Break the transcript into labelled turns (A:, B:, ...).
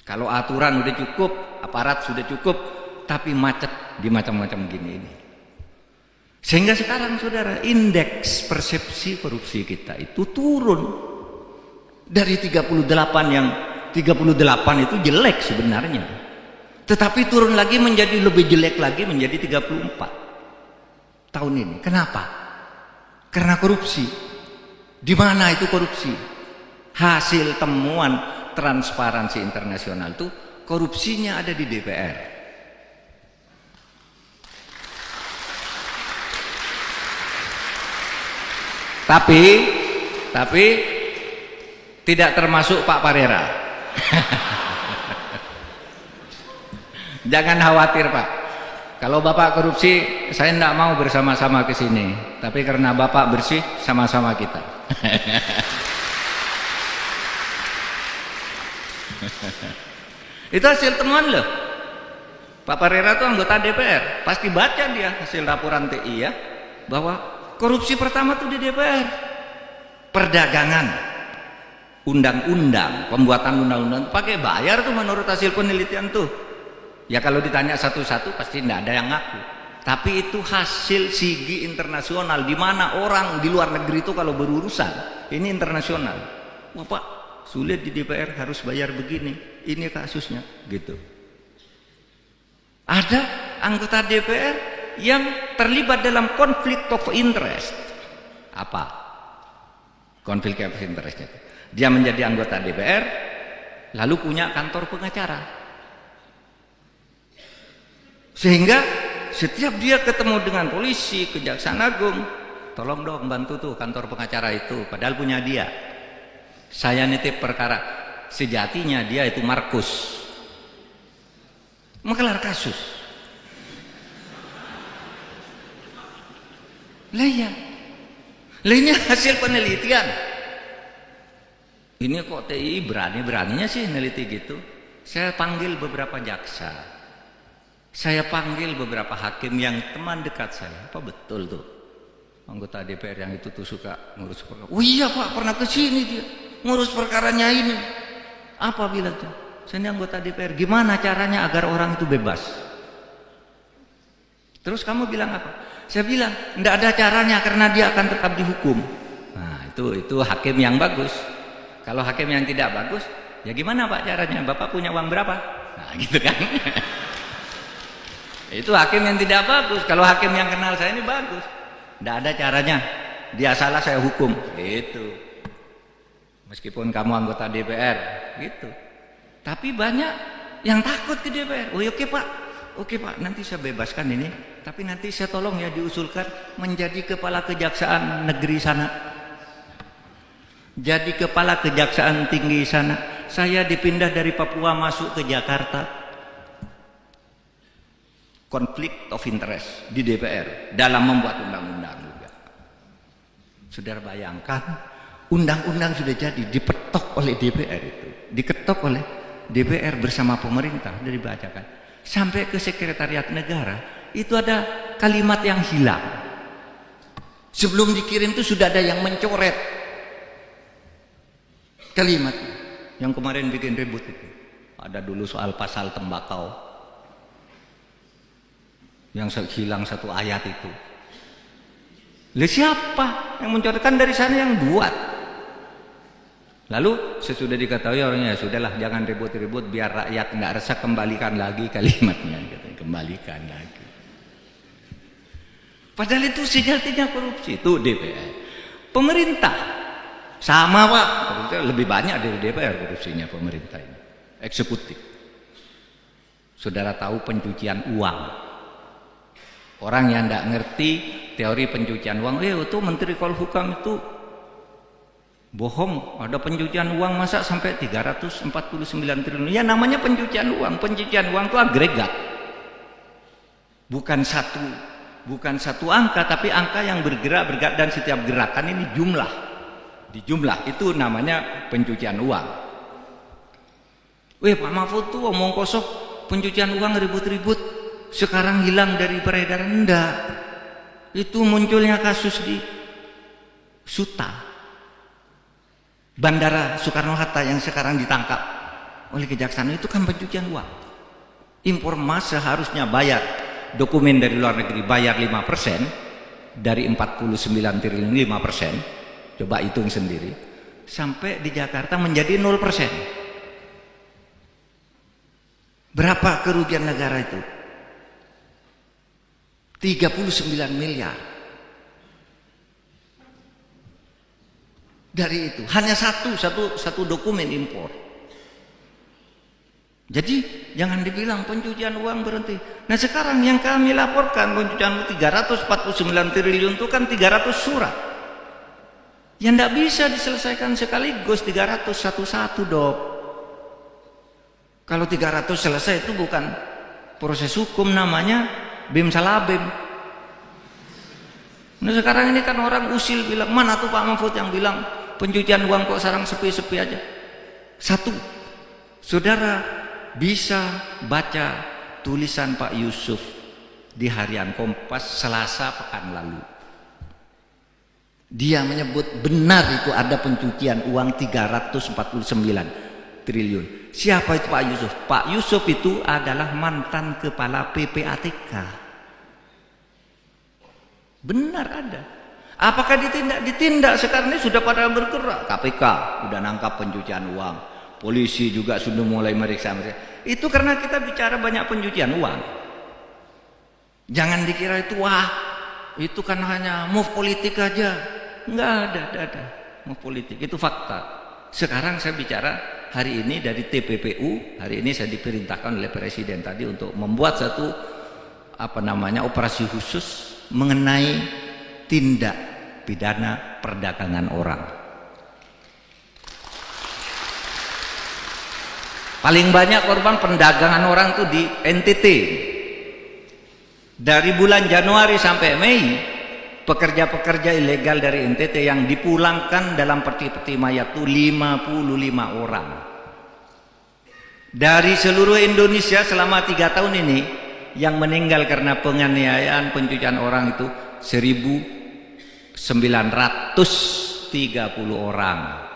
A: Kalau aturan udah cukup, aparat sudah cukup, tapi macet di macam-macam gini ini. Sehingga sekarang saudara, indeks persepsi korupsi kita itu turun dari 38 yang 38 itu jelek sebenarnya, tetapi turun lagi menjadi lebih jelek lagi menjadi 34 tahun ini. Kenapa? Karena korupsi. Di mana itu korupsi? Hasil temuan Transparansi Internasional itu korupsinya ada di DPR. Tapi tidak termasuk Pak Parera. Jangan khawatir Pak, kalau Bapak korupsi saya tidak mau bersama-sama ke sini, tapi karena Bapak bersih sama-sama kita. Itu hasil temuan loh. Pak Parera itu anggota DPR, pasti baca dia hasil laporan TI ya, bahwa korupsi pertama tuh di DPR. Perdagangan, undang-undang, pembuatan undang-undang pakai bayar tuh menurut hasil penelitian tuh. Ya kalau ditanya satu-satu pasti tidak ada yang ngaku. Tapi itu hasil sigi internasional, di mana orang di luar negeri itu kalau berurusan ini internasional. Wah Pak, sulit di DPR harus bayar begini, ini kasusnya gitu. Ada anggota DPR yang terlibat dalam konflik of interest. Apa konflik of interestnya? Dia menjadi anggota DPR lalu punya kantor pengacara, sehingga setiap dia ketemu dengan polisi, kejaksaan agung, tolong dong bantu tuh kantor pengacara itu, padahal punya dia. Saya nitip perkara, sejatinya dia itu Markus, menggelar kasus. Lainnya hasil penelitian. Ini kok TI berani-beraninya sih neliti gitu. Saya panggil beberapa jaksa, saya panggil beberapa hakim yang teman dekat saya. Apa betul tuh anggota DPR yang itu tuh suka ngurus perkara? Oh iya Pak, pernah ke sini dia ngurus perkaranya ini. Apa bilang tuh? Saya ini anggota DPR. Gimana caranya agar orang itu bebas? Terus kamu bilang apa? Saya bilang, tidak ada caranya karena dia akan tetap dihukum. Nah, itu hakim yang bagus. Kalau hakim yang tidak bagus, ya gimana Pak caranya? Bapak punya uang berapa? Nah, gitu kan. Itu hakim yang tidak bagus. Kalau hakim yang kenal saya ini bagus. Tidak ada caranya. Dia salah saya hukum. Gitu. Meskipun kamu anggota DPR, gitu. Tapi banyak yang takut ke DPR. Oh, oke Pak. Oke Pak, nanti saya bebaskan ini, tapi nanti saya tolong ya diusulkan menjadi kepala kejaksaan negeri sana, jadi kepala kejaksaan tinggi sana. Saya dipindah dari Papua masuk ke Jakarta. Konflik of interest di DPR dalam membuat undang-undang juga. Saudara bayangkan, undang-undang sudah jadi, dipetok oleh DPR itu, diketok oleh DPR bersama pemerintah, sudah dibacakan. Sampai ke sekretariat negara itu ada kalimat yang hilang. Sebelum dikirim itu sudah ada yang mencoret kalimat yang kemarin bikin ribut itu. Ada dulu soal pasal tembakau yang hilang satu ayat itu. Lah siapa yang mencoretkan? Dari sana yang buat. Lalu sesudah diketahui orangnya, sudahlah jangan ribut-ribut biar rakyat nggak resah, kembalikan lagi kalimatnya, kembalikan lagi. Padahal itu sejatinya korupsi itu DPR. Pemerintah sama Pak, lebih banyak dari DPR korupsinya pemerintah ini. Eksekutif. Saudara tahu pencucian uang. Orang yang tidak ngerti teori pencucian uang, itu Menteri Polhukam itu bohong, ada pencucian uang masa sampai 349 triliun. Ya namanya pencucian uang. Pencucian uang itu agregat, bukan satu angka, tapi angka yang bergerak dan setiap gerakan ini dijumlah, itu namanya pencucian uang. Pak Mahfud tuh omong kosong, pencucian uang ribut-ribut, sekarang hilang dari peredaran. Enggak, itu munculnya kasus di Suta, Bandara Soekarno-Hatta yang sekarang ditangkap oleh kejaksaan itu kan pencucian uang. Impor emas seharusnya bayar dokumen dari luar negeri bayar 5% dari 49 triliun 5%. Coba hitung sendiri. Sampai di Jakarta menjadi 0%. Berapa kerugian negara itu? 39 miliar. Dari itu hanya satu dokumen impor. Jadi jangan dibilang pencucian uang berhenti. Nah sekarang yang kami laporkan pencucian 349 triliun itu kan 300 surat yang tidak bisa diselesaikan sekaligus 300 satu-satu dok. Kalau 300 selesai itu bukan proses hukum, namanya bim salabim. Nah sekarang ini kan orang usil bilang, mana tuh Pak Mahfud yang bilang pencucian uang kok sekarang sepi-sepi aja. Satu, saudara bisa baca tulisan Pak Yusuf di Harian Kompas Selasa pekan lalu. Dia menyebut benar itu ada pencucian uang 349 triliun. Siapa itu Pak Yusuf? Pak Yusuf itu adalah mantan kepala PPATK. Benar ada. Apakah ditindak? Ditindak. Sekarang ini sudah pada bergerak. KPK sudah nangkap pencucian uang. Polisi juga sudah mulai meriksa. Itu karena kita bicara banyak pencucian uang. Jangan dikira itu wah, itu kan hanya move politik aja. Enggak ada move politik. Itu fakta. Sekarang saya bicara hari ini dari TPPU. Hari ini saya diperintahkan oleh Presiden tadi untuk membuat satu operasi khusus mengenai tindak pidana perdagangan orang. Paling banyak korban perdagangan orang itu di NTT. Dari bulan Januari sampai Mei, pekerja-pekerja ilegal dari NTT yang dipulangkan dalam peti-peti mayat itu 55 orang. Dari seluruh Indonesia selama 3 tahun ini, yang meninggal karena penganiayaan pencucian orang itu 1.930 orang.